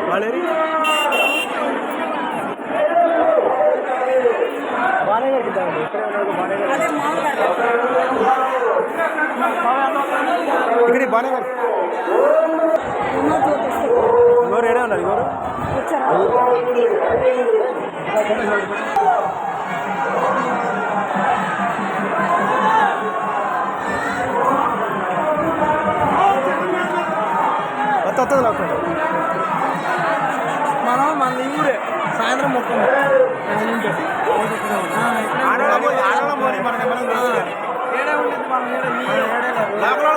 వాళ్ళేరి బాగానే కడుగుతామండి ఇక్కడే ఉన్నాడు బాగానే ఇక్కడ బాగానే కడుగు ఎవరు ఏడే ఉన్నారు ఎవరు వస్తుంది లేకుండా మనం మన ఊరే సాయంత్రం మొత్తం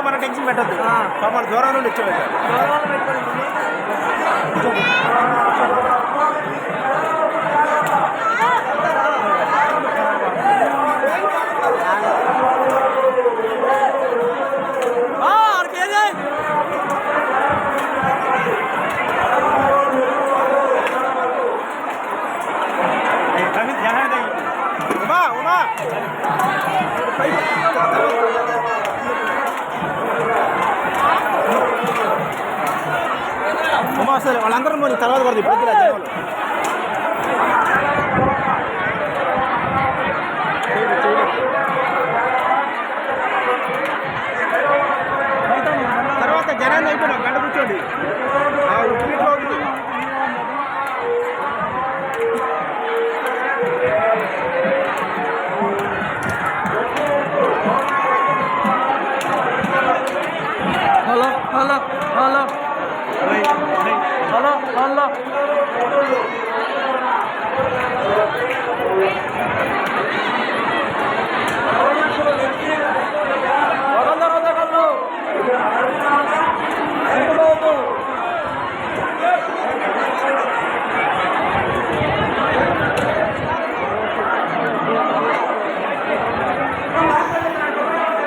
మన టెన్షన్ పెట్టద్దు మన దూరం నుండి ఇచ్చేది అసలు వాళ్ళందరూ మరి తర్వాత పడుతుంది ఇప్పుడు తర్వాత జనాన్ని అయిపోయినా గంట కూర్చోండి hello hello hello hello hello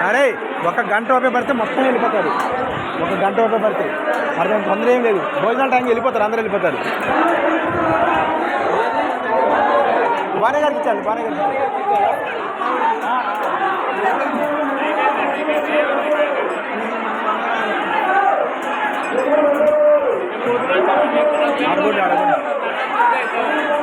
అరే ఒక గంట ఓపే పడితే మొత్తం వెళ్ళిపోతారు ఒక గంట ఓపే పడితే అర్థం తొందర ఏం లేదు భోజనాల టైంకి వెళ్ళిపోతారు అందరూ వెళ్ళిపోతారు బాగానే కనిపించాలి బాగానే కనిపించాలి ఆడగొండి ఆడగొండి